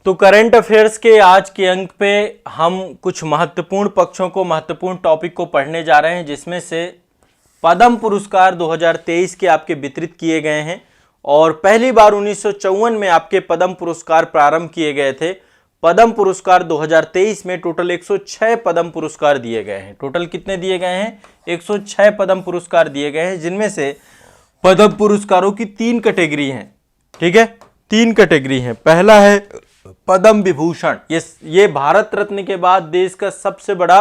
तो current affairs के आज के अंक पे हम कुछ महत्वपूर्ण पक्षों को, महत्वपूर्ण टॉपिक को पढ़ने जा रहे हैं, जिसमें से पद्म पुरस्कार 2023 के आपके वितरित किए गए हैं और पहली बार 1954 में आपके पद्म पुरस्कार प्रारंभ किए गए थे। पद्म पुरस्कार 2023 में टोटल 106 पद्म पुरस्कार दिए गए हैं। टोटल कितने दिए गए हैं? 106 पद्म पुरस्कार दिए गए हैं, जिनमें से पद्म पुरस्कारों की 3 कैटेगरी हैं। ठीक है, 3 कैटेगरी हैं। पहला है पद्म विभूषण। ये भारत रत्न के बाद देश का सबसे बड़ा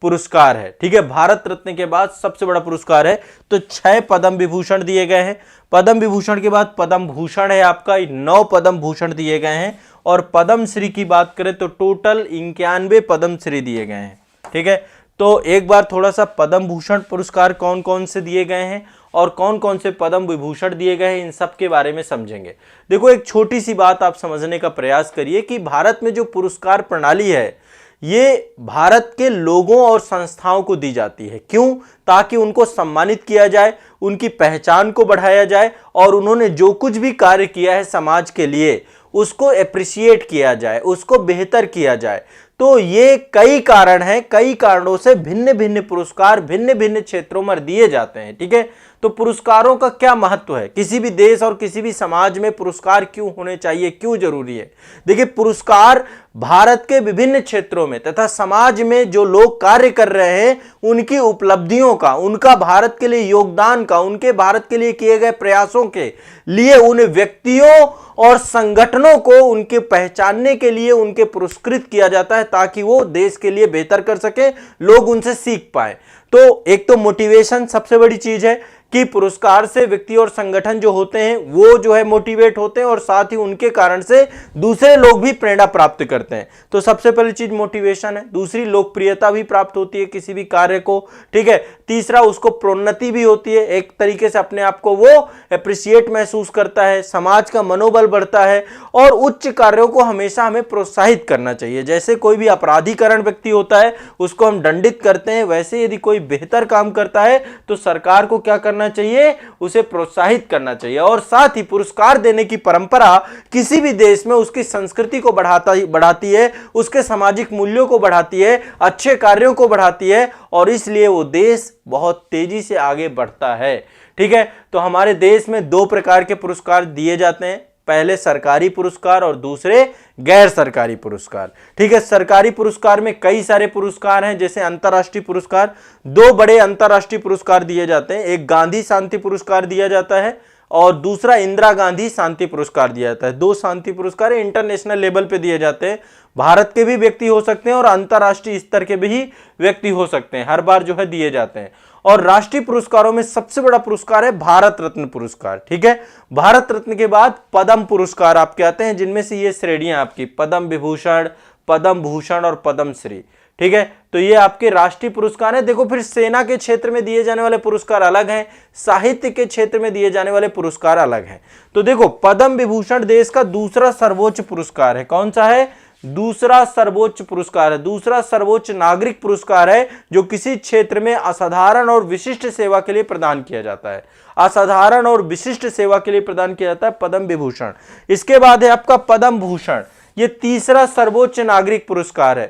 पुरस्कार है। ठीक है, भारत रत्न के बाद सबसे बड़ा पुरस्कार है। तो 6 पद्म विभूषण दिए गए हैं। पद्म विभूषण के बाद पद्म भूषण है आपका, 9 पद्म भूषण दिए गए हैं। और पद्म श्री की बात करें तो टोटल 91 पद्म श्री दिए गए हैं। ठीक है, तो एक बार थोड़ा सा पद्म भूषण पुरस्कार कौन कौन से दिए गए हैं और कौन कौन से पद्म विभूषण दिए गए हैं, इन सब के बारे में समझेंगे। देखो, एक छोटी सी बात आप समझने का प्रयास करिए कि भारत में जो पुरस्कार प्रणाली है, ये भारत के लोगों और संस्थाओं को दी जाती है। क्यों? ताकि उनको सम्मानित किया जाए, उनकी पहचान को बढ़ाया जाए और उन्होंने जो कुछ भी कार्य किया है समाज के लिए उसको अप्रिशिएट किया जाए, उसको बेहतर किया जाए। तो ये कई कारण हैं, कई कारणों से भिन्न भिन्न पुरस्कार भिन्न भिन्न क्षेत्रों में दिए जाते हैं। ठीक है, तो पुरस्कारों का क्या महत्व है? किसी भी देश और किसी भी समाज में पुरस्कार क्यों होने चाहिए, क्यों जरूरी है? देखिए, पुरस्कार भारत के विभिन्न क्षेत्रों में तथा समाज में जो लोग कार्य कर रहे हैं उनकी उपलब्धियों का, उनका भारत के लिए योगदान का, उनके भारत के लिए किए गए प्रयासों के लिए उन व्यक्तियों और संगठनों को उनके पहचानने के लिए उनके पुरस्कृत किया जाता है, ताकि वो देश के लिए बेहतर कर सके, लोग उनसे सीख पाए। तो एक तो मोटिवेशन सबसे बड़ी चीज है कि पुरस्कार से व्यक्ति और संगठन जो होते हैं वो जो है मोटिवेट होते हैं और साथ ही उनके कारण से दूसरे लोग भी प्रेरणा प्राप्त करते हैं। तो सबसे पहली चीज मोटिवेशन है। दूसरी, लोकप्रियता भी प्राप्त होती है किसी भी कार्य को। ठीक है, तीसरा, उसको प्रोन्नति भी होती है, एक तरीके से अपने आप को वो अप्रिशिएट महसूस करता है, समाज का मनोबल बढ़ता है और उच्च कार्यों को हमेशा हमें प्रोत्साहित करना चाहिए। जैसे कोई भी अपराधीकरण व्यक्ति होता है उसको हम दंडित करते हैं, वैसे यदि कोई बेहतर काम करता है तो सरकार को क्या करना चाहिए? उसे प्रोत्साहित करना चाहिए। और साथ ही पुरस्कार देने की परंपरा किसी भी देश में उसकी संस्कृति को बढ़ाती है, उसके सामाजिक मूल्यों को बढ़ाती है, अच्छे कार्यों को बढ़ाती है और इसलिए वो देश बहुत तेजी से आगे बढ़ता है। ठीक है, तो हमारे देश में 2 प्रकार के पुरस्कार दिए जाते हैं, पहले सरकारी पुरस्कार और दूसरे गैर सरकारी पुरस्कार। ठीक है, सरकारी पुरस्कार में कई सारे पुरस्कार हैं, जैसे अंतर्राष्ट्रीय पुरस्कार। 2 बड़े अंतर्राष्ट्रीय पुरस्कार दिए जाते हैं, एक गांधी शांति पुरस्कार दिया जाता है और दूसरा इंदिरा गांधी शांति पुरस्कार दिया जाता है। 2 शांति पुरस्कार इंटरनेशनल लेवल पे दिए जाते हैं, भारत के भी व्यक्ति हो सकते हैं और अंतर्राष्ट्रीय स्तर के भी व्यक्ति हो सकते हैं, हर बार जो है दिए जाते हैं। और राष्ट्रीय पुरस्कारों में सबसे बड़ा पुरस्कार है भारत रत्न पुरस्कार। ठीक है, भारत रत्न के बाद पद्म पुरस्कार आपके आते हैं, जिनमें से ये श्रेणियां आपकी पद्म विभूषण, पद्म भूषण और पद्म श्री। ठीक है, तो ये आपके राष्ट्रीय पुरस्कार है। देखो, फिर सेना के क्षेत्र में दिए जाने वाले पुरस्कार अलग हैं, साहित्य के क्षेत्र में दिए जाने वाले पुरस्कार अलग हैं। तो देखो, पद्म विभूषण देश का दूसरा सर्वोच्च पुरस्कार है। कौन सा है? दूसरा सर्वोच्च पुरस्कार है, दूसरा सर्वोच्च नागरिक पुरस्कार है, जो किसी क्षेत्र में असाधारण और विशिष्ट सेवा के लिए प्रदान किया जाता है। असाधारण और विशिष्ट सेवा के लिए प्रदान किया जाता है पद्म विभूषण। इसके बाद है आपका पद्म भूषण, ये तीसरा सर्वोच्च नागरिक पुरस्कार है।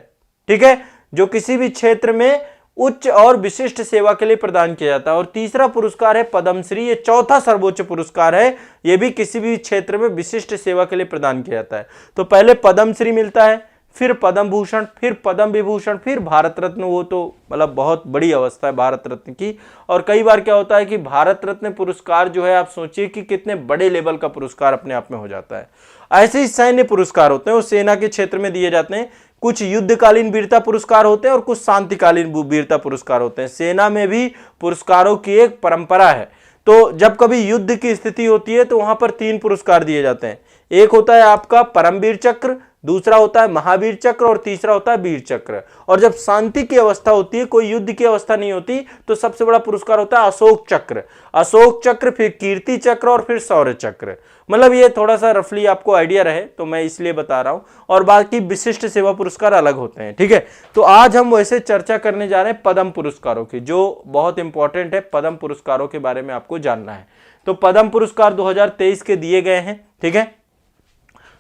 ठीक है, जो किसी भी क्षेत्र में उच्च और विशिष्ट सेवा के लिए प्रदान किया जाता है। और तीसरा पुरस्कार है पद्मश्री, ये चौथा सर्वोच्च पुरस्कार है, यह भी किसी भी क्षेत्र में विशिष्ट सेवा के लिए प्रदान किया जाता है। तो पहले पद्मश्री मिलता है, फिर पद्म भूषण, फिर पद्म विभूषण, फिर भारत रत्न। वो तो मतलब बहुत बड़ी अवस्था है भारत रत्न की। और कई बार क्या होता है कि भारत रत्न पुरस्कार जो है, आप सोचिए कि कितने बड़े लेवल का पुरस्कार अपने आप में हो जाता है। ऐसे ही सैन्य पुरस्कार होते हैं, वो सेना के क्षेत्र में दिए जाते हैं। कुछ युद्धकालीन वीरता पुरस्कार होते हैं और कुछ शांतिकालीन वीरता पुरस्कार होते हैं। सेना में भी पुरस्कारों की एक परंपरा है। तो जब कभी युद्ध की स्थिति होती है तो वहां पर 3 पुरस्कार दिए जाते हैं। एक होता है आपका परमवीर चक्र, दूसरा होता है महावीर चक्र और तीसरा होता है वीर चक्र। और जब शांति की अवस्था होती है, कोई युद्ध की अवस्था नहीं होती, तो सबसे बड़ा पुरस्कार होता है अशोक चक्र। अशोक चक्र, फिर कीर्ति चक्र और फिर शौर्य चक्र। मतलब ये थोड़ा सा रफली आपको आइडिया रहे तो मैं इसलिए बता रहा हूं। और बाकी विशिष्ट सेवा पुरस्कार अलग होते हैं। ठीक है, तो आज हम वैसे चर्चा करने जा रहे हैं पद्म पुरस्कारों की, जो बहुत इंपॉर्टेंट है। पद्म पुरस्कारों के बारे में आपको जानना है। तो पद्म पुरस्कार 2023 के दिए गए हैं। ठीक है,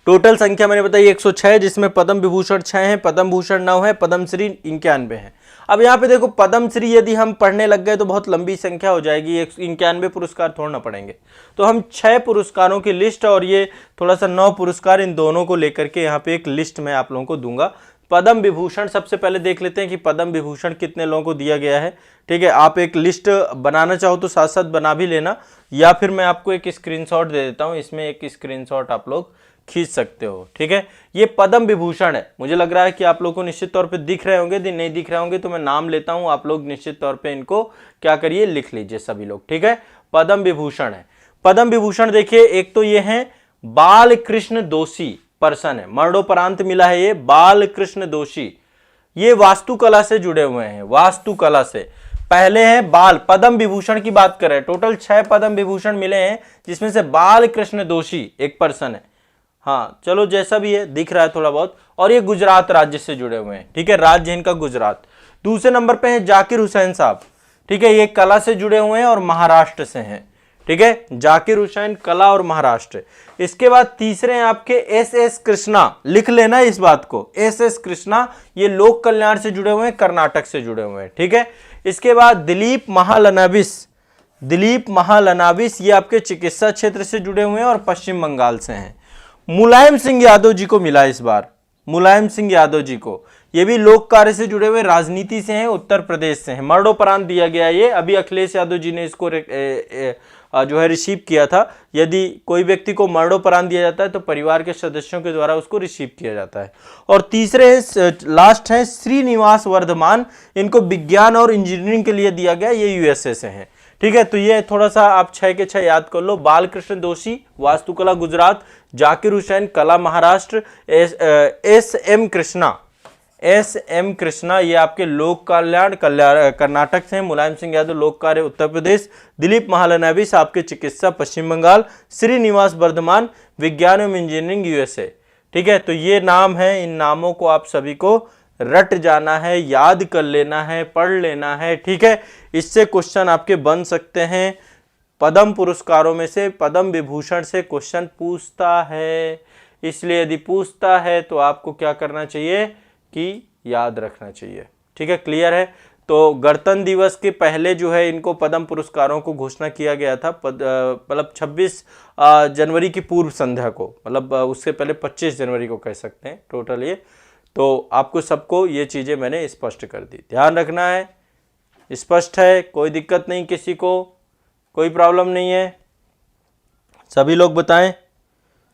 टोटल संख्या मैंने बताई 106, जिसमें पद्म विभूषण 6 हैं, पद्म भूषण 9 है, पद्मश्री 91 है। अब यहाँ पे देखो पद्मश्री यदि हम पढ़ने लग गए तो बहुत लंबी संख्या हो जाएगी, 91 पुरस्कार थोड़ा ना पढ़ेंगे, तो हम 6 पुरस्कारों की लिस्ट और ये थोड़ा सा 9 पुरस्कार, इन दोनों को लेकर के यहाँ पे एक लिस्ट मैं आप लोगों को दूंगा। पद्म विभूषण सबसे पहले देख लेते हैं कि पद्म विभूषण कितने लोगों को दिया गया है। ठीक है, आप एक लिस्ट बनाना चाहो तो साथ साथ बना भी लेना, या फिर मैं आपको एक स्क्रीनशॉट दे देता हूं, इसमें एक स्क्रीनशॉट आप लोग खींच सकते हो। ठीक है, ये पद्म विभूषण है, मुझे लग रहा है कि आप लोगों को निश्चित तौर पे दिख रहे होंगे, यदि नहीं दिख रहे होंगे तो मैं नाम लेता हूं, आप लोग निश्चित तौर पे इनको क्या करिए, लिख लीजिए सभी लोग। ठीक है, पद्म विभूषण है। पद्म विभूषण देखिए, एक तो ये है बाल कृष्ण दोषी पर्सन है, मरणोपरांत मिला है ये बाल कृष्ण दोषी, ये वास्तुकला से जुड़े हुए हैं, वास्तुकला से। पहले है बाल, पद्म विभूषण की बात करें, टोटल 6 पद्म विभूषण मिले हैं, जिसमें से बाल कृष्ण दोषी एक पर्सन है। हाँ चलो जैसा भी है, दिख रहा है थोड़ा बहुत, और ये गुजरात राज्य से जुड़े हुए हैं। ठीक है, राज्य इनका गुजरात। दूसरे नंबर पे है जाकिर हुसैन साहब। ठीक है, ये कला से जुड़े हुए हैं और महाराष्ट्र से हैं। ठीक है, जाकिर हुसैन, कला और महाराष्ट्र। इसके बाद तीसरे हैं आपके एस कृष्णा, लिख लेना इस बात को, एस कृष्णा, ये लोक कल्याण से जुड़े हुए हैं, कर्नाटक से जुड़े हुए हैं। ठीक है, इसके बाद दिलीप महालनाबिस, दिलीप महालनाबिस, ये आपके चिकित्सा क्षेत्र से जुड़े हुए हैं और पश्चिम बंगाल से हैं। मुलायम सिंह यादव जी को मिला इस बार, मुलायम सिंह यादव जी को, ये भी लोक कार्य से जुड़े हुए, राजनीति से हैं, उत्तर प्रदेश से हैं, मरणोपरांत दिया गया ये, अभी अखिलेश यादव जी ने इसको जो है रिसीव किया था। यदि कोई व्यक्ति को मरणोपरांत दिया जाता है तो परिवार के सदस्यों के द्वारा उसको रिसीव किया जाता है। और तीसरे लास्ट हैं श्रीनिवास वर्धमान, इनको विज्ञान और इंजीनियरिंग के लिए दिया गया, ये यूएसए से हैं। ठीक है, तो ये थोड़ा सा आप 6 के 6 याद कर लो। बालकृष्ण दोषी वास्तुकला गुजरात, जाकिर हुसैन कला महाराष्ट्र, एस एम कृष्णा ये आपके लोक कल्याण कर्नाटक से हैं, मुलायम सिंह यादव लोक कार्य उत्तर प्रदेश, दिलीप महालनाबिस आपके चिकित्सा पश्चिम बंगाल, श्रीनिवास वर्धमान विज्ञान एवं इंजीनियरिंग यूएसए। ठीक है, तो ये नाम है, इन नामों को आप सभी को रट जाना है, याद कर लेना है, पढ़ लेना है। ठीक है, इससे क्वेश्चन आपके बन सकते हैं। पद्म पुरस्कारों में से पद्म विभूषण से क्वेश्चन पूछता है, इसलिए यदि पूछता है तो आपको क्या करना चाहिए कि याद रखना चाहिए। ठीक है, क्लियर है। तो गणतंत्र दिवस के पहले जो है इनको पद्म पुरस्कारों को घोषणा किया गया था, मतलब 26 जनवरी की पूर्व संध्या को, मतलब उससे पहले 25 जनवरी को कह सकते हैं टोटल ये। तो आपको सबको ये चीज़ें मैंने स्पष्ट कर दी, ध्यान रखना है। स्पष्ट है, कोई दिक्कत नहीं, किसी को कोई प्रॉब्लम नहीं है, सभी लोग बताएं।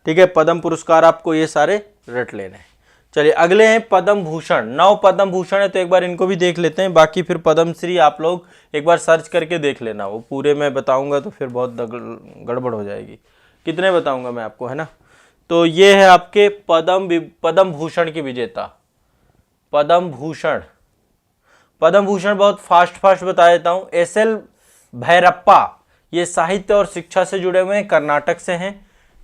ठीक है, पद्म पुरस्कार आपको ये सारे रट लेने हैं। चलिए अगले हैं पद्म भूषण। 9 पद्म भूषण है, तो एक बार इनको भी देख लेते हैं, बाकी फिर पद्मश्री आप लोग एक बार सर्च करके देख लेना, वो पूरे मैं बताऊंगा तो फिर बहुत गड़बड़ हो जाएगी, कितने बताऊंगा मैं आपको, है ना। तो ये है आपके पद्म भूषण की विजेता, पद्म भूषण। पद्म भूषण बहुत फास्ट बता देता हूँ। एस.एल. भैरप्पा, ये साहित्य और शिक्षा से जुड़े हुए हैं, कर्नाटक से हैं।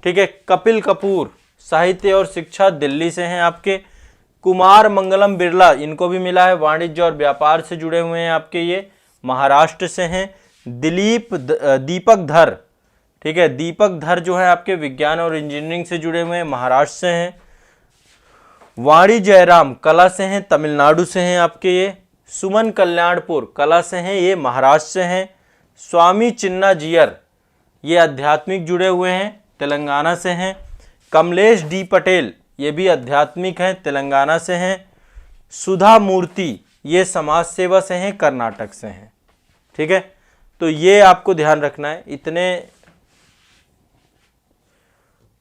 ठीक है, कपिल कपूर साहित्य और शिक्षा दिल्ली से हैं आपके। कुमार मंगलम बिरला, इनको भी मिला है, वाणिज्य और व्यापार से जुड़े हुए हैं आपके, ये महाराष्ट्र से हैं। दीपक धर, ठीक है, दीपक धर जो है आपके विज्ञान और इंजीनियरिंग से जुड़े हुए हैं, महाराष्ट्र से हैं। वाणी जयराम कला से हैं, तमिलनाडु से हैं आपके ये। सुमन कल्याणपुर कला से हैं, ये महाराष्ट्र से हैं। स्वामी चिन्ना जियर, ये आध्यात्मिक जुड़े हुए हैं, तेलंगाना से हैं। कमलेश डी पटेल, ये भी आध्यात्मिक हैं, तेलंगाना से हैं। सुधा मूर्ति, ये समाज सेवा से हैं, कर्नाटक से हैं। ठीक है, तो ये आपको ध्यान रखना है। इतने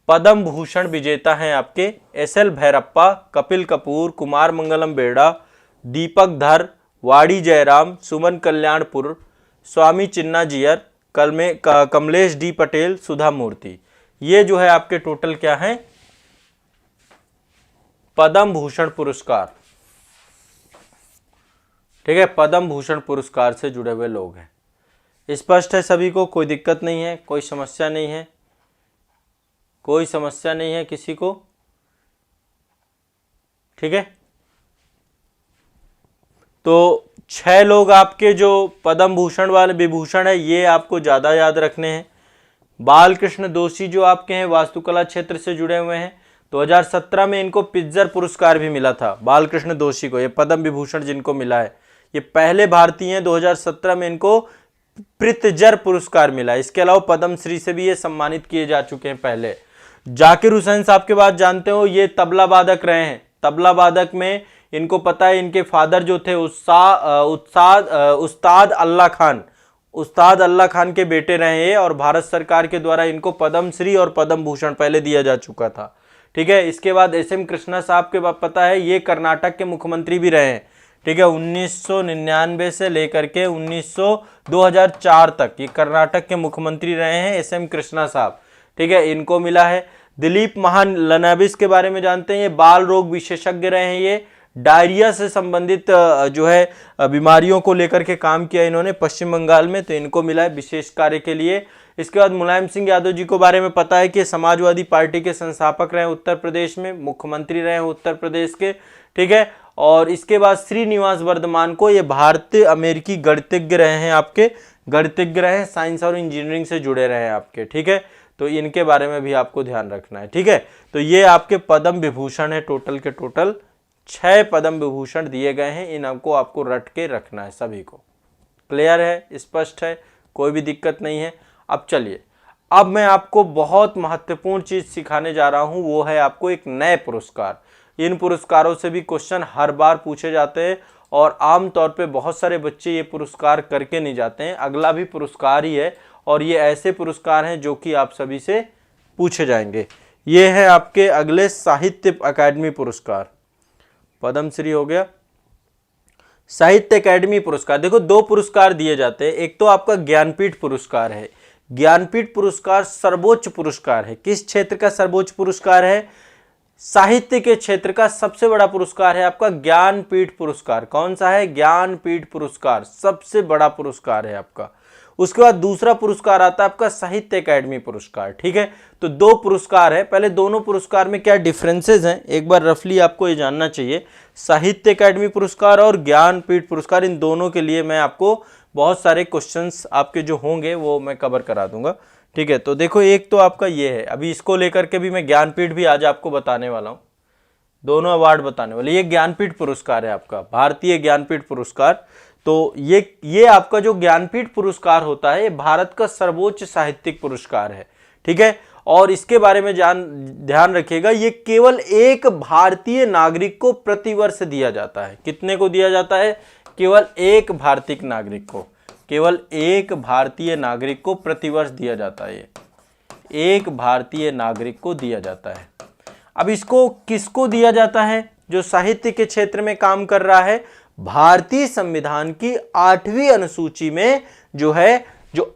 पद्म भूषण विजेता हैं आपके, एस.एल. भैरप्पा, कपिल कपूर, कुमार मंगलम बेड़ा, दीपक धर, वाड़ी जयराम, सुमन कल्याणपुर, स्वामी चिन्ना जियर, कमलेश डी पटेल, सुधा मूर्ति। ये जो है आपके टोटल क्या है, पद्म भूषण पुरस्कार। ठीक है, पद्म भूषण पुरस्कार से जुड़े हुए लोग हैं। स्पष्ट है सभी को, कोई दिक्कत नहीं है, कोई समस्या नहीं है, कोई समस्या नहीं है किसी को। ठीक है, तो 6 लोग आपके जो पद्म भूषण वाले विभूषण है, ये आपको ज़्यादा याद रखने हैं। बालकृष्ण दोषी जो आपके हैं वास्तुकला क्षेत्र से जुड़े हुए हैं। 2017 में इनको पित्जर पुरस्कार भी मिला था, बालकृष्ण दोषी को, ये पद्म विभूषण जिनको मिला है, ये पहले भारतीय हैं। 2017 में इनको पित्जर पुरस्कार मिला। इसके अलावा पद्मश्री से भी ये सम्मानित किए जा चुके हैं पहले। जाकिर हुसैन साहब के बाद जानते हो, ये तबला वादक रहे हैं। तबला वादक में इनको पता है, इनके फादर जो थे उस्ताद अल्लाह खान के बेटे रहे ये, और भारत सरकार के द्वारा इनको पद्मश्री और पद्म भूषण पहले दिया जा चुका था। ठीक है, इसके बाद SM कृष्णा साहब के बाद पता है, ये कर्नाटक के मुख्यमंत्री भी रहे हैं। ठीक है, 1999 से लेकर के 2004 तक ये कर्नाटक के मुख्यमंत्री रहे हैं SM कृष्णा साहब। ठीक है, इनको मिला है। दिलीप महालनोबिस के बारे में जानते हैं, ये बाल रोग विशेषज्ञ रहे हैं। ये डायरिया से संबंधित जो है बीमारियों को लेकर के काम किया इन्होंने पश्चिम बंगाल में, तो इनको मिला है विशेष कार्य के लिए। इसके बाद मुलायम सिंह यादव जी को बारे में पता है कि समाजवादी पार्टी के संस्थापक रहे उत्तर प्रदेश में, मुख्यमंत्री रहे उत्तर प्रदेश के। ठीक है, और इसके बाद श्रीनिवास वर्धमान को, ये भारतीय अमेरिकी गणितज्ञ रहे हैं, आपके गणितज्ञ रहे हैं, साइंस और इंजीनियरिंग से जुड़े रहे हैं आपके। ठीक है, तो इनके बारे में भी आपको ध्यान रखना है। ठीक है, तो ये आपके पद्म विभूषण है, टोटल के टोटल 6 पद्म विभूषण दिए गए हैं। इनको आपको रट के रखना है सभी को। क्लियर है, स्पष्ट है, कोई भी दिक्कत नहीं है। अब चलिए, अब मैं आपको बहुत महत्वपूर्ण चीज सिखाने जा रहा हूं, वो है आपको एक नए पुरस्कार। इन पुरस्कारों से भी क्वेश्चन हर बार पूछे जाते हैं, और आमतौर पे बहुत सारे बच्चे ये पुरस्कार करके नहीं जाते हैं। अगला भी पुरस्कार ही है, और ये ऐसे पुरस्कार हैं जो कि आप सभी से पूछे जाएंगे। ये है आपके अगले साहित्य अकादमी पुरस्कार। पद्मश्री हो गया, साहित्य अकादमी पुरस्कार। देखो, 2 पुरस्कार दिए जाते हैं। एक तो आपका ज्ञानपीठ पुरस्कार है। ज्ञानपीठ पुरस्कार सर्वोच्च पुरस्कार है। किस क्षेत्र का सर्वोच्च पुरस्कार है? साहित्य के क्षेत्र का सबसे बड़ा पुरस्कार है आपका ज्ञानपीठ पुरस्कार। कौन सा है? ज्ञानपीठ पुरस्कार, सबसे बड़ा पुरस्कार है आपका। उसके बाद दूसरा पुरस्कार आता है आपका साहित्य अकादमी पुरस्कार। ठीक है, तो 2 पुरस्कार है। पहले दोनों पुरस्कार में क्या डिफरेंसेस हैं, एक बार रफली आपको ये जानना चाहिए। साहित्य अकादमी पुरस्कार और ज्ञानपीठ पुरस्कार, इन दोनों के लिए मैं आपको बहुत सारे क्वेश्चंस आपके जो होंगे वो मैं कवर करा दूंगा। ठीक है, तो देखो, एक तो आपका ये है, अभी इसको लेकर के भी मैं ज्ञानपीठ भी आज आपको बताने वाला हूँ, दोनों अवार्ड बताने वाले। ये ज्ञानपीठ पुरस्कार है आपका, भारतीय ज्ञानपीठ पुरस्कार। तो ये आपका जो ज्ञानपीठ पुरस्कार होता है, ये भारत का सर्वोच्च साहित्यिक पुरस्कार है। ठीक है, और इसके बारे में ध्यान रखिएगा, ये केवल एक भारतीय नागरिक को प्रतिवर्ष दिया जाता है। कितने को दिया जाता है? केवल एक भारतीय नागरिक को, केवल एक भारतीय नागरिक को प्रतिवर्ष दिया जाता है। एक भारतीय नागरिक को दिया जाता है। अब इसको किसको दिया जाता है? जो साहित्य के क्षेत्र में काम कर रहा है। भारतीय संविधान की 8वीं अनुसूची में जो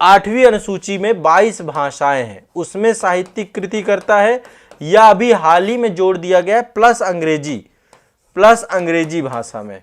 8वीं अनुसूची में 22 भाषाएं हैं, उसमें साहित्यिक कृति करता है, या अभी हाल ही में जोड़ दिया गया है प्लस अंग्रेजी भाषा में।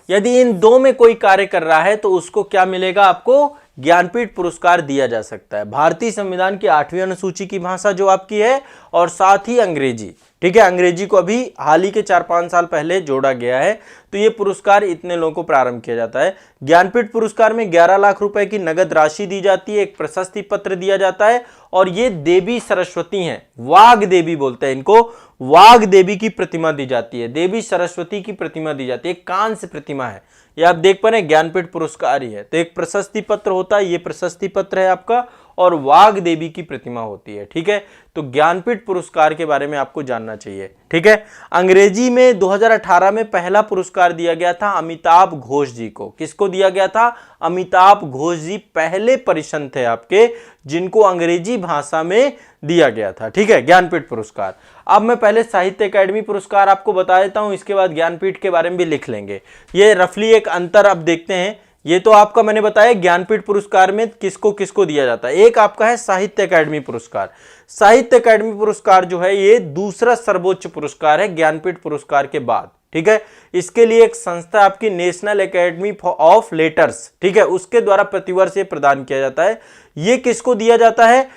यदि इन 2 में कोई कार्य कर रहा है तो उसको क्या मिलेगा? आपको ज्ञानपीठ पुरस्कार दिया जा सकता है। भारतीय संविधान की 8वीं अनुसूची की भाषा जो आपकी है, और साथ ही अंग्रेजी। ठीक है, अंग्रेजी को अभी हाल ही के 4-5 साल पहले जोड़ा गया है, तो ये पुरस्कार इतने लोगों को प्रारंभ किया जाता है। ज्ञानपीठ पुरस्कार में 11 लाख रुपए की नगद राशि दी जाती है, एक प्रशस्ति पत्र दिया जाता है, और ये देवी सरस्वती हैं, वाग देवी बोलते हैं इनको, वाग देवी की प्रतिमा दी जाती है, देवी सरस्वती की प्रतिमा दी जाती है, कांस्य प्रतिमा है। ये आप देख पा रहे हैं, ज्ञानपीठ पुरस्कार ही है। तो एक प्रशस्ति पत्र होता है, ये प्रशस्ति पत्र है आपका, और वाग देवी की प्रतिमा होती है। ठीक है, तो ज्ञानपीठ पुरस्कार के बारे में आपको जानना चाहिए। ठीक है, अंग्रेजी में 2018 में पहला पुरस्कार दिया गया था अमिताभ घोष जी को। किसको दिया गया था? अमिताभ घोष जी पहले परिसन थे आपके, जिनको अंग्रेजी भाषा में दिया गया था। ठीक है, ज्ञानपीठ पुरस्कार। अब मैं पहले साहित्य अकादमी पुरस्कार आपको बता देता हूं, इसके बाद ज्ञानपीठ के बारे में भी लिख लेंगे। ये रफली एक अंतर अब देखते हैं। ये तो आपका मैंने बताया ज्ञानपीठ पुरस्कार में किसको किसको दिया जाता है। एक आपका है साहित्य अकादमी पुरस्कार। साहित्य अकादमी पुरस्कार जो है ये दूसरा सर्वोच्च पुरस्कार है ज्ञानपीठ पुरस्कार के बाद। ठीक है, इसके लिए एक संस्था आपकी नेशनल एकेडमी ऑफ लेटर्स, ठीक है, उसके द्वारा प्रतिवर्ष ये प्रदान किया जाता है। ये किसको दिया जाता है?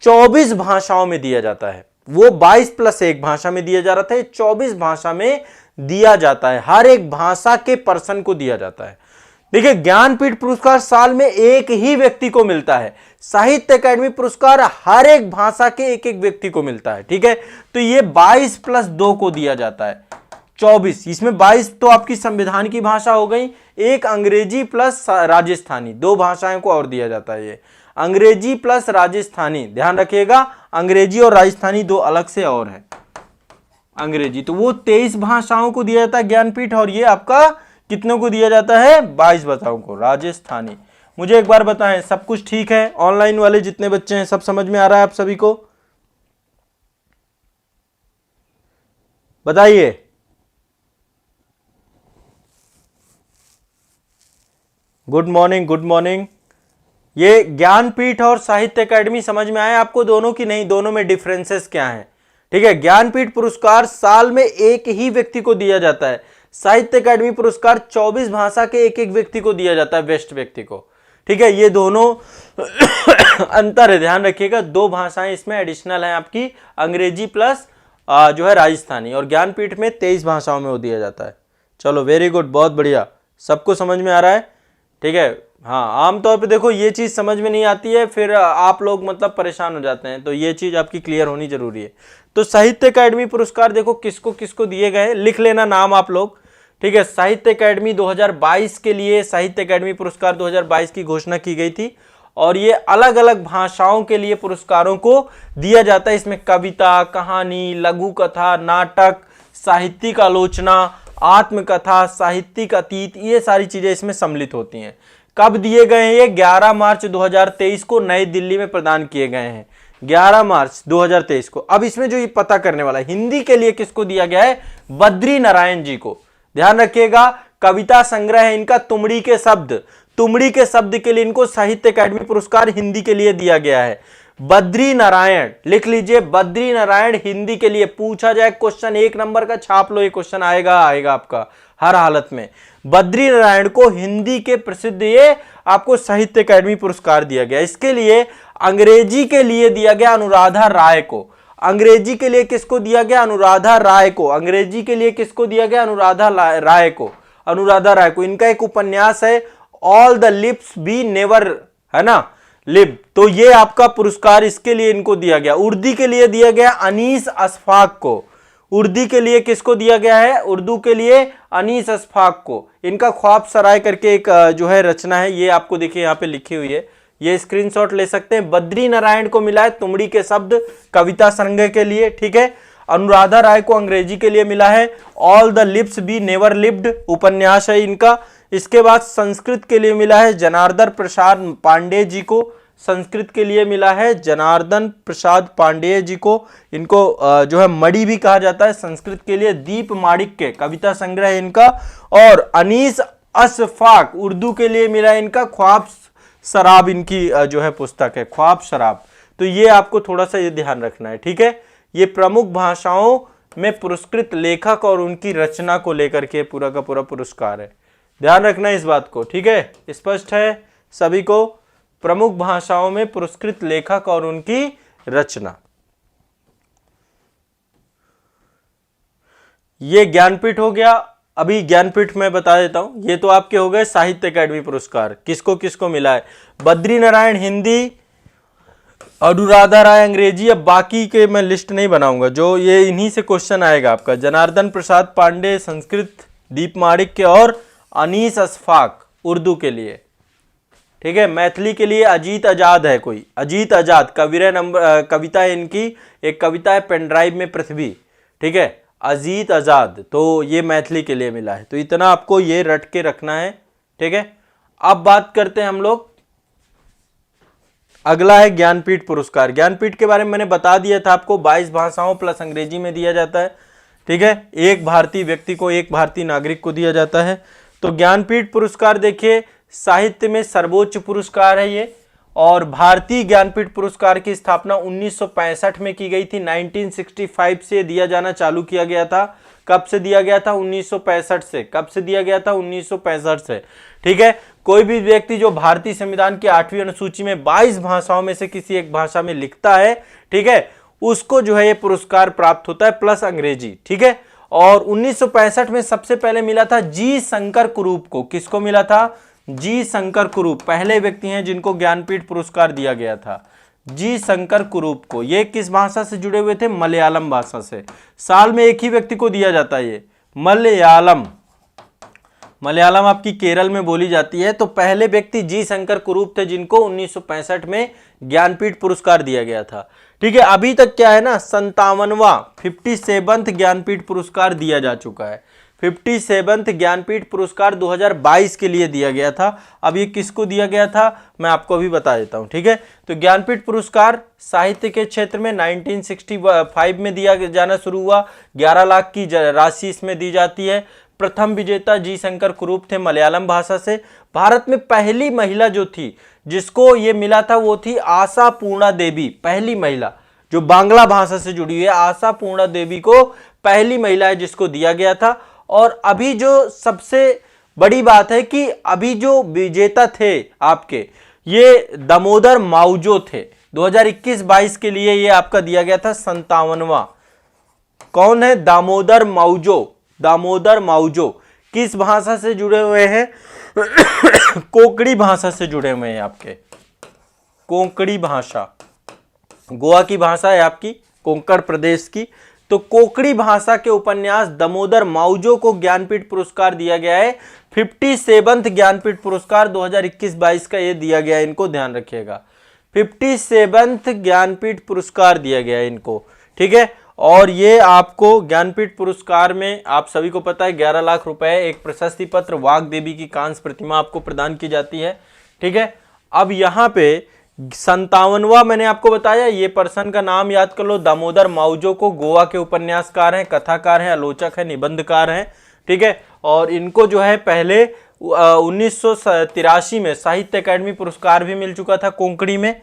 24 भाषाओं में दिया जाता है। वो 22+1 भाषा में दिया जा रहा था, 24 भाषा में दिया जाता है। हर एक भाषा के पर्सन को दिया जाता है। देखिए, ज्ञानपीठ पुरस्कार साल में एक ही व्यक्ति को मिलता है, साहित्य अकादमी पुरस्कार हर एक भाषा के एक एक व्यक्ति को मिलता है। ठीक है, तो ये 22 + 2 को दिया जाता है, 24। इसमें 22 तो आपकी संविधान की भाषा हो गई, एक अंग्रेजी प्लस राजस्थानी, 2 भाषाओं को और दिया जाता है। ये अंग्रेजी प्लस राजस्थानी, ध्यान रखिएगा, अंग्रेजी और राजस्थानी 2 अलग से और है। अंग्रेजी तो वो 23 भाषाओं को दिया जाता है ज्ञानपीठ, और ये आपका कितनों को दिया जाता है, 22 भाषाओं को। राजस्थानी, मुझे एक बार बताएं, सब कुछ ठीक है? ऑनलाइन वाले जितने बच्चे हैं सब समझ में आ रहा है आप सभी को? बताइए। Good morning, good morning. ये ज्ञानपीठ और साहित्य अकादमी समझ में आए आपको दोनों की नहीं? दोनों में डिफरेंसेस क्या हैं? ठीक है, ज्ञानपीठ पुरस्कार साल में एक ही व्यक्ति को दिया जाता है, साहित्य अकादमी पुरस्कार 24 भाषा के एक एक व्यक्ति को दिया जाता है, वेस्ट व्यक्ति को। ठीक है, ये दोनों अंतर है, ध्यान रखिएगा। 2 भाषाएं इसमें एडिशनल हैं आपकी, अंग्रेजी प्लस जो है राजस्थानी, और ज्ञानपीठ में 23 भाषाओं में वो दिया जाता है। चलो, वेरी गुड, बहुत बढ़िया, सबको समझ में आ रहा है? ठीक है, हाँ, आमतौर पे देखो ये चीज़ समझ में नहीं आती है, फिर आप लोग मतलब परेशान हो जाते हैं, तो ये चीज़ आपकी क्लियर होनी जरूरी है। तो साहित्य अकादमी पुरस्कार देखो किसको किसको दिए गए, लिख लेना नाम आप लोग। ठीक है, साहित्य अकादमी 2022 के लिए साहित्य अकादमी पुरस्कार 2022 की घोषणा की गई थी, और ये अलग अलग भाषाओं के लिए पुरस्कारों को दिया जाता है। इसमें कविता, कहानी, लघु कथा, नाटक, साहित्यिक आलोचना, आत्मकथा, साहित्यिक अतीत, ये सारी चीजें इसमें सम्मिलित होती हैं। कब दिए गए हैं ये? 11 मार्च 2023 को नई दिल्ली में प्रदान किए गए हैं, 11 मार्च 2023 को। अब इसमें जो ये पता करने वाला है, हिंदी के लिए किसको दिया गया है? बद्री नारायण जी को। ध्यान रखिएगा, कविता संग्रह है इनका तुमड़ी के शब्द, तुमड़ी के शब्द के लिए इनको साहित्य अकादमी पुरस्कार हिंदी के लिए दिया गया है। बद्री नारायण, लिख लीजिए, बद्री नारायण हिंदी के लिए। पूछा जाए क्वेश्चन 1 नंबर का, छाप लो, ये क्वेश्चन आएगा आपका हर हालत में। बद्री नारायण को हिंदी के प्रसिद्ध ये आपको साहित्य अकादमी पुरस्कार दिया गया। इसके लिए अंग्रेजी के लिए दिया गया अनुराधा राय को। अंग्रेजी के लिए किसको दिया गया? अनुराधा राय को। अंग्रेजी के लिए किसको दिया गया? अनुराधा राय को। अनुराधा राय को। इनका एक उपन्यास है all the lips be never, है ना, लिव, तो ये आपका पुरस्कार इसके लिए इनको दिया गया। उर्दू के लिए दिया गया अनीस अशफाक को। उर्दू के लिए किसको दिया गया है? उर्दू के लिए अनीस अशफाक को। इनका ख्वाब सराय करके एक जो है रचना है, ये आपको देखिए यहाँ पे लिखी हुई है, ये स्क्रीनशॉट ले सकते हैं। बद्री नारायण को मिला है तुमड़ी के शब्द कविता संग्रह के लिए। ठीक है, अनुराधा राय को अंग्रेजी के लिए मिला है all the lips be never lived, उपन्यास है इनका। इसके बाद संस्कृत के लिए मिला है जनार्दन प्रसाद पांडे जी को। संस्कृत के लिए मिला है जनार्दन प्रसाद पांडेय जी को। इनको जो है मणि भी कहा जाता है। संस्कृत के लिए दीप माणिक्य कविता संग्रह है इनका। और अनीस अशफाक उर्दू के लिए मिला इनका ख्वाब शराब, इनकी जो है पुस्तक है ख्वाब शराब। तो ये आपको थोड़ा सा ये ध्यान रखना है। ठीक है, ये प्रमुख भाषाओं में पुरस्कृत लेखक और उनकी रचना को लेकर के पूरा का पूरा पुरस्कार है, ध्यान रखना इस बात को। ठीक है, स्पष्ट है सभी को? प्रमुख भाषाओं में पुरस्कृत लेखक और उनकी रचना। ये ज्ञानपीठ हो गया। अभी ज्ञानपीठ मैं बता देता हूं, ये तो आपके हो गए साहित्य अकादमी पुरस्कार, किसको किसको मिला है। बद्री नारायण हिंदी, अनुराधा राय अंग्रेजी। अब बाकी के मैं लिस्ट नहीं बनाऊंगा, जो ये इन्हीं से क्वेश्चन आएगा आपका। जनार्दन प्रसाद पांडे संस्कृत, दीप माणिक्य और अनीस अशफाक उर्दू के लिए। ठीक है, मैथिली के लिए अजीत आजाद है कोई, अजीत आजाद कविता नंबर कविता है इनकी, एक कविता है पेनड्राइव में पृथ्वी। ठीक है, अजीत आजाद, तो ये मैथिली के लिए मिला है। तो इतना आपको ये रट के रखना है। ठीक है, अब बात करते हैं हम लोग, अगला है ज्ञानपीठ पुरस्कार। ज्ञानपीठ के बारे में मैंने बता दिया था आपको, 22 भाषाओं प्लस अंग्रेजी में दिया जाता है। ठीक है, एक भारतीय व्यक्ति को, एक भारतीय नागरिक को दिया जाता है। तो ज्ञानपीठ पुरस्कार देखिए, साहित्य में सर्वोच्च पुरस्कार है ये, और भारतीय ज्ञानपीठ पुरस्कार की स्थापना 1965 में की गई थी। 1965 से दिया जाना चालू किया गया था। कब से दिया गया था? 1965 से। कब से दिया गया था? 1965 से। ठीक है, कोई भी व्यक्ति जो भारतीय संविधान की 8वीं अनुसूची में 22 भाषाओं में से किसी एक भाषा में लिखता है, ठीक है, उसको जो है ये पुरस्कार प्राप्त होता है, प्लस अंग्रेजी। ठीक है, और 1965 में सबसे पहले मिला था जी शंकर कुरूप को। किसको मिला था? जी शंकर कुरूप पहले व्यक्ति हैं जिनको ज्ञानपीठ पुरस्कार दिया गया था। जी शंकर कुरूप को, ये किस भाषा से जुड़े हुए थे? मलयालम भाषा से। साल में एक ही व्यक्ति को दिया जाता है ये, मलयालम। मलयालम आपकी केरल में बोली जाती है। तो पहले व्यक्ति जी शंकर कुरूप थे जिनको 1965 में ज्ञानपीठ पुरस्कार दिया गया था। ठीक है, अभी तक क्या है ना, 57वां 57th ज्ञानपीठ पुरस्कार दिया जा चुका है। 57th ज्ञानपीठ पुरस्कार 2022 के लिए दिया गया था। अब ये किसको दिया गया था मैं आपको अभी बता देता हूं। ठीक है, तो ज्ञानपीठ पुरस्कार साहित्य के क्षेत्र में 1965 में दिया जाना शुरू हुआ। 11 लाख की राशि इसमें दी जाती है। प्रथम विजेता जी शंकर कुरूप थे मलयालम भाषा से। भारत में पहली महिला जो थी जिसको ये मिला था वो थी आशा पूर्णा देवी। पहली महिला जो बांग्ला भाषा से जुड़ी हुई है, आशा पूर्णा देवी को पहली महिला है जिसको दिया गया था। और अभी जो सबसे बड़ी बात है कि अभी जो विजेता थे आपके, ये दामोदर माउजो थे। 2021-22 के लिए ये आपका दिया गया था 57वां। कौन है? दामोदर माउजो। दामोदर माउजो किस भाषा से जुड़े हुए हैं? कोंकणी भाषा से जुड़े हुए हैं आपके। कोंकणी भाषा गोवा की भाषा है आपकी, कोंकण प्रदेश की। तो कोंकणी भाषा के उपन्यास दामोदर माउजो को ज्ञानपीठ पुरस्कार दिया गया है। 57th ज्ञानपीठ पुरस्कार 2021-22 का ये दिया गया है, इनको ध्यान रखिएगा। 57th ज्ञानपीठ पुरस्कार दिया गया है इनको। ठीक है, और ये आपको ज्ञानपीठ पुरस्कार में आप सभी को पता है 11 लाख रुपए, एक प्रशस्ति पत्र, वाग देवी की कांस्य प्रतिमा आपको प्रदान की जाती है। ठीक है, अब यहाँ पे 57वां मैंने आपको बताया, ये पर्सन का नाम याद कर लो, दामोदर माउजो को। गोवा के उपन्यासकार हैं, कथाकार हैं, आलोचक हैं, निबंधकार हैं। ठीक है, और इनको जो है पहले 1983 में साहित्य अकादमी पुरस्कार भी मिल चुका था कोंकणी में।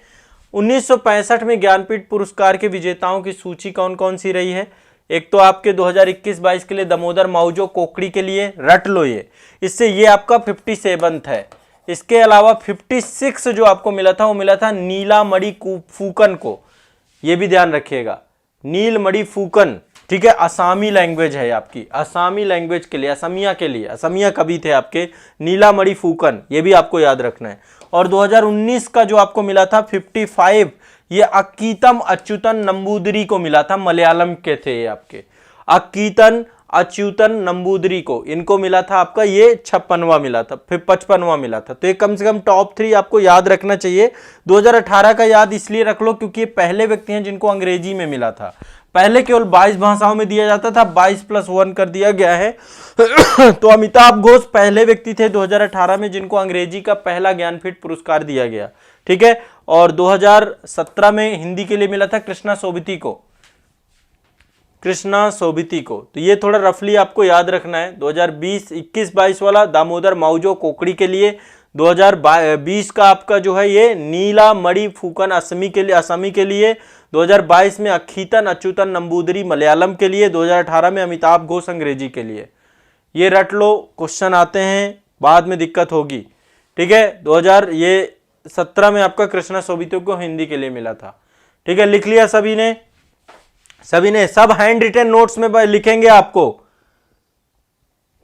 1965 में ज्ञानपीठ पुरस्कार के विजेताओं की सूची कौन कौन सी रही है? एक तो आपके 2021-22 के लिए दामोदर माउजो कोंकणी के लिए, रट लो ये, इससे ये आपका 57th है। इसके अलावा 56 जो आपको मिला था वो मिला था नीलामणि फूकन को, ये भी ध्यान रखिएगा, नीलमणि फूकन। ठीक है, असामी लैंग्वेज है आपकी, असामी लैंग्वेज के लिए, असमिया के लिए, असमिया कवि थे आपके नीलामणि फूकन, ये भी आपको याद रखना है। और 2019 का जो आपको मिला था 55, ये अक्कीतम अच्युतन नंबूदरी को मिला था, मलयालम के थे ये आपके, अक्कीतन अच्युतन नंबूदरी को, इनको मिला था आपका ये 56वां मिला था, फिर 55वां मिला था। तो ये कम से कम टॉप 3 आपको याद रखना चाहिए। 2018 का याद इसलिए रख लो क्योंकि ये पहले व्यक्ति हैं जिनको अंग्रेजी में मिला था। पहले केवल 22 भाषाओं में दिया जाता था, 22+1 कर दिया गया है। तो अमिताभ घोष पहले व्यक्ति थे 2018 में जिनको अंग्रेजी का पहला ज्ञानपीठ पुरस्कार दिया गया। ठीक है, और 2017 में हिंदी के लिए मिला था कृष्णा सोबती को, कृष्णा सोबती को। तो ये थोड़ा रफली आपको याद रखना है। 2021-22 वाला दामोदर माउजो कोंकणी के लिए, 2020 का आपका जो है ये नीलामणि फूकन असमी के लिए, 2022 में अक्कीतन अच्युतन नंबूदरी मलयालम के लिए, 2018 में अमिताभ घोष अंग्रेजी के लिए। ये रट लो, क्वेश्चन आते हैं, बाद में दिक्कत होगी। ठीक है, 2017 में आपका कृष्णा सोबती को हिंदी के लिए मिला था। ठीक है, लिख लिया सभी ने? सभी ने सब हैंड रिटन नोट्स में लिखेंगे आपको।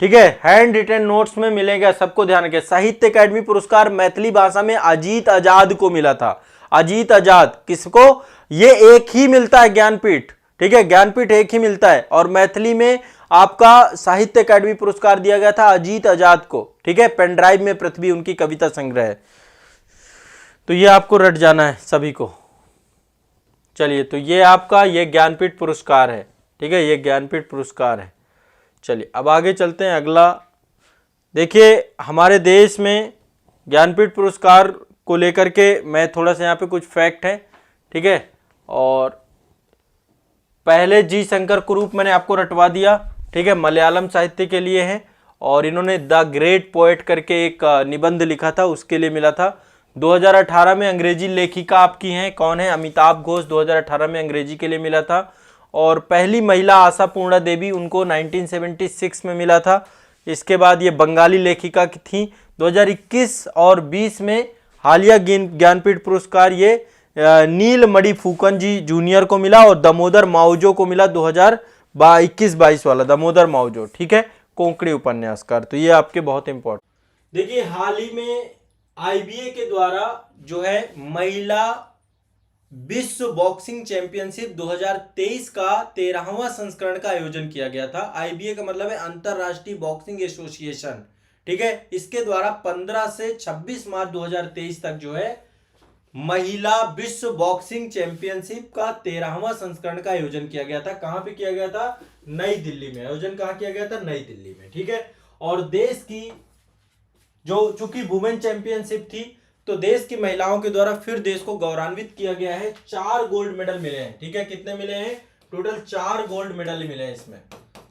ठीक है, हैंड रिटन नोट्स में मिलेगा, सबको ध्यान रखें। साहित्य अकादमी पुरस्कार मैथिली भाषा में अजीत आजाद को मिला था। अजीत आजाद किसको? ये एक ही मिलता है ज्ञानपीठ। ठीक है, ज्ञानपीठ एक ही मिलता है, और मैथिली में आपका साहित्य अकादमी पुरस्कार दिया गया था अजीत आजाद को। ठीक है, पेन ड्राइव में पृथ्वी उनकी कविता संग्रह है। तो ये आपको रट जाना है सभी को। चलिए, तो ये आपका ये ज्ञानपीठ पुरस्कार है। ठीक है, ये ज्ञानपीठ पुरस्कार है। चलिए अब आगे चलते हैं। अगला देखिए, हमारे देश में ज्ञानपीठ पुरस्कार को लेकर के मैं थोड़ा सा यहाँ पे कुछ फैक्ट है। ठीक है, और पहले जी शंकर कुरूप मैंने आपको रटवा दिया। ठीक है, मलयालम साहित्य के लिए है, और इन्होंने द ग्रेट पोएट करके एक निबंध लिखा था, उसके लिए मिला था। 2018 में अंग्रेजी लेखिका आपकी हैं, कौन है? अमिताभ घोष, 2018 में अंग्रेजी के लिए मिला था। और पहली महिला आशा पूर्णा देवी, उनको 1976 में मिला था। इसके बाद ये बंगाली लेखिका की थी। 2021 और 20 में हालिया ज्ञानपीठ पुरस्कार ये नीलमणि फूकन जी जूनियर को मिला, और दामोदर माउजो को मिला 2021-22 वाला दामोदर माउजो। ठीक है, कोंकणी उपन्यासकार। तो ये आपके बहुत इंपॉर्टेंट। देखिए हाल ही में आईबीए के द्वारा जो है महिला विश्व बॉक्सिंग चैंपियनशिप 2023 का 13वां संस्करण का आयोजन किया गया था। आईबीए का मतलब है अंतरराष्ट्रीय बॉक्सिंग एसोसिएशन, ठीक है। इसके द्वारा 15 से 26 मार्च 2023 तक जो है महिला विश्व बॉक्सिंग चैंपियनशिप का 13वां संस्करण का आयोजन किया गया था। कहां पे किया गया था? नई दिल्ली में। आयोजन कहां किया गया था? नई दिल्ली में, ठीक है। और देश की जो चूंकि वुमेन चैंपियनशिप थी तो देश की महिलाओं के द्वारा फिर देश को गौरवान्वित किया गया है। 4 गोल्ड मेडल मिले हैं, ठीक है। कितने मिले हैं? टोटल 4 गोल्ड मेडल मिले हैं। इसमें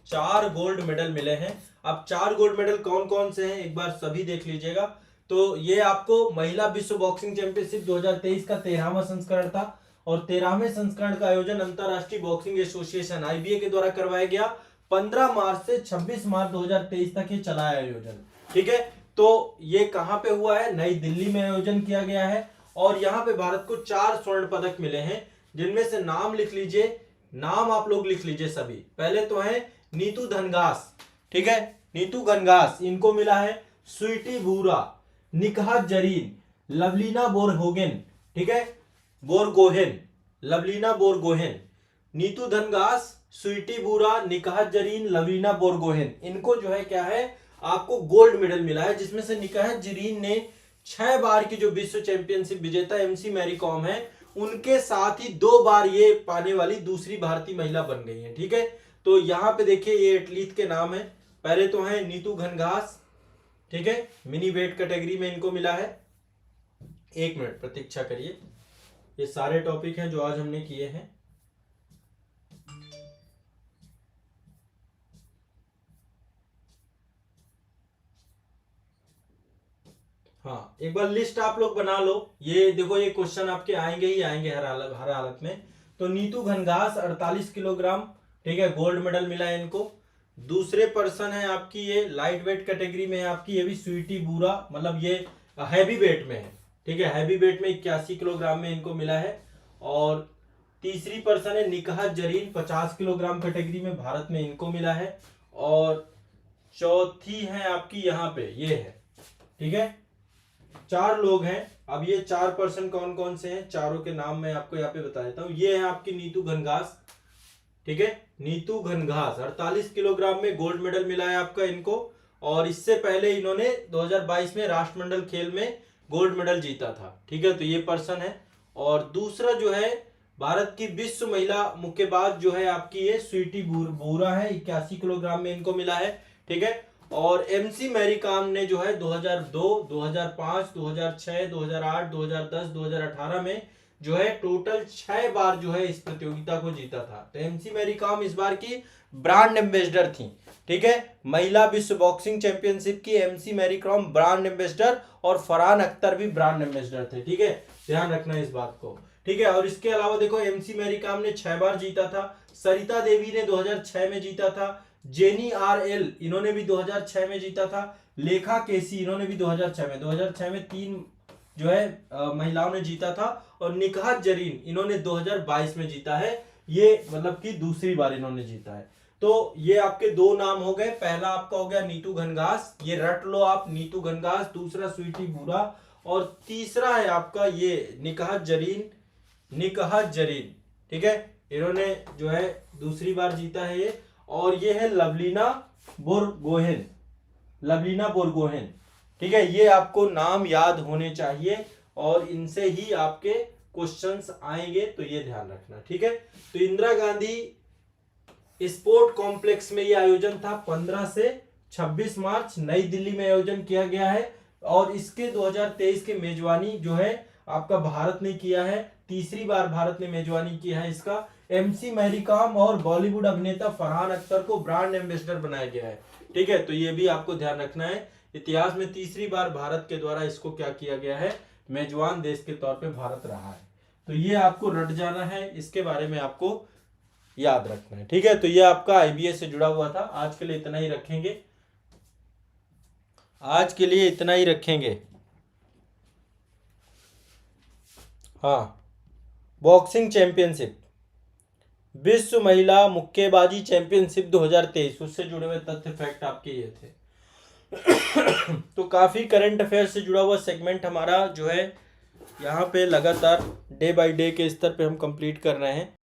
4 गोल्ड मेडल मिले हैं। अब 4 गोल्ड मेडल कौन कौन से हैं एक बार सभी देख लीजिएगा। तो ये आपको महिला विश्व बॉक्सिंग चैंपियनशिप 2023 का 13वां संस्करण था और 13वें संस्करण का आयोजन अंतरराष्ट्रीय बॉक्सिंग एसोसिएशन आईबीए के द्वारा करवाया गया। 15 मार्च से 26 मार्च 2023 तक ये चला है आयोजन, ठीक है। तो ये कहां पे हुआ है? नई दिल्ली में आयोजन किया गया है और यहां पे भारत को 4 स्वर्ण पदक मिले हैं, जिनमें से नाम लिख लीजिए, नाम आप लोग लिख लीजिए सभी। पहले तो है नीतू धनघास, ठीक है। नीतू घनघास इनको मिला है। स्वीटी बूरा, निकहत जरीन, लवलीना बोरगोहेन, ठीक है, बोरगोहेन, लवलीना बोरगोहेन, नीतू धनघास, स्वीटी बूरा, निकहत जरीन, लवलीना बोरगोहेन, इनको जो है क्या है आपको गोल्ड मेडल मिला है। जिसमें से निकहत जरीन ने 6 बार की जो विश्व चैंपियनशिप विजेता एमसी मैरी कॉम है उनके साथ ही 2 बार ये पाने वाली दूसरी भारतीय महिला बन गई है, ठीक है। तो यहां पे देखिए ये एथलीट के नाम है। पहले तो है नीतू घनघास, ठीक है, मिनी वेट कैटेगरी में इनको मिला है। 1 मिनट प्रतीक्षा करिए, ये सारे टॉपिक हैं जो आज हमने किए हैं। हाँ, एक बार लिस्ट आप लोग बना लो। ये देखो ये क्वेश्चन आपके आएंगे ही आएंगे हर हालत में। तो नीतू घनघास 48 किलोग्राम, ठीक है, गोल्ड मेडल मिला है इनको। दूसरे पर्सन है आपकी ये लाइट वेट कैटेगरी में है आपकी, ये भी स्वीटी बूरा, मतलब ये हैवी वेट में है, ठीक है। हैवी वेट में 81 किलोग्राम में इनको मिला है। और तीसरी पर्सन है निकहत जरीन, 50 किलोग्राम कैटेगरी में भारत में इनको मिला है। और चौथी है आपकी यहाँ पे ये है, ठीक है। 4 लोग हैं। अब ये 4 पर्सन कौन कौन से हैं, चारों के नाम मैं आपको यहाँ पे बता देता हूँ। ये है आपकी नीतू घनघास, ठीक है, नीतू घनघास 48 किलोग्राम में गोल्ड मेडल मिला है आपका इनको। और इससे पहले इन्होंने 2022 में राष्ट्रमंडल खेल में गोल्ड मेडल जीता था, ठीक है। तो ये पर्सन है। और दूसरा जो है भारत की विश्व महिला मुक्केबाज जो है आपकी ये स्वीटी बूरा है, 81 किलोग्राम में इनको मिला है, ठीक है। और एमसी मैरी कॉम ने जो है 2002, 2005, 2006, 2008, 2010, 2018 में जो है टोटल 6 बार जो है इस प्रतियोगिता को जीता था। तो एमसी मैरी कॉम इस बार की ब्रांड एम्बेसडर थी, ठीक है। महिला विश्व बॉक्सिंग चैंपियनशिप की MC Mary Kom brand ambassador और फरहान अख्तर भी ब्रांड एम्बेसडर थे, ठीक है। ध्यान रखना इस बात को, ठीक है। और इसके अलावा देखो एमसी मैरी कॉम ने 6 बार जीता था। सरिता देवी ने 2006 में जीता था। जेनी आर.एल इन्होंने भी 2006 में जीता था। लेखा केसी इन्होंने भी 2006 में 3 जो है महिलाओं ने जीता था। और निकहत जरीन इन्होंने 2022 में जीता है, ये मतलब कि दूसरी बार इन्होंने जीता है। तो ये आपके 2 नाम हो गए। पहला आपका हो गया नीतू घनघास, ये रट लो आप, नीतू घनघास। दूसरा स्वीटी बूरा और तीसरा है आपका ये निकहत जरीन, निकहत जरीन, ठीक है। इन्होंने जो है दूसरी बार जीता है ये। और ये है लवलीना बोरगोहेन, लवलीना बोरगोहेन, ठीक है। ये आपको नाम याद होने चाहिए और इनसे ही आपके क्वेश्चंस आएंगे, तो ये ध्यान रखना, ठीक है। तो इंदिरा गांधी स्पोर्ट कॉम्प्लेक्स में ये आयोजन था। 15 से 26 मार्च नई दिल्ली में आयोजन किया गया है। और इसके 2023 के मेजबानी जो है आपका भारत ने किया है। तीसरी बार भारत ने मेजबानी किया है इसका। एमसी मैरी कॉम और बॉलीवुड अभिनेता फरहान अख्तर को ब्रांड एम्बेसडर बनाया गया है, ठीक है। तो ये भी आपको ध्यान रखना है। इतिहास में तीसरी बार भारत के द्वारा इसको क्या किया गया है, मेजबान देश के तौर पे भारत रहा है। तो ये आपको रट जाना है, इसके बारे में आपको याद रखना है, ठीक है। तो ये आपका आईबीए से जुड़ा हुआ था। आज के लिए इतना ही रखेंगे, आज के लिए इतना ही रखेंगे। हाँ, बॉक्सिंग चैंपियनशिप, विश्व महिला मुक्केबाजी चैंपियनशिप 2023, उससे जुड़े हुए तथ्य फैक्ट आपके ये थे। तो काफ़ी करंट अफेयर से जुड़ा हुआ सेगमेंट हमारा जो है यहाँ पे लगातार डे बाय डे के स्तर पे हम कंप्लीट कर रहे हैं।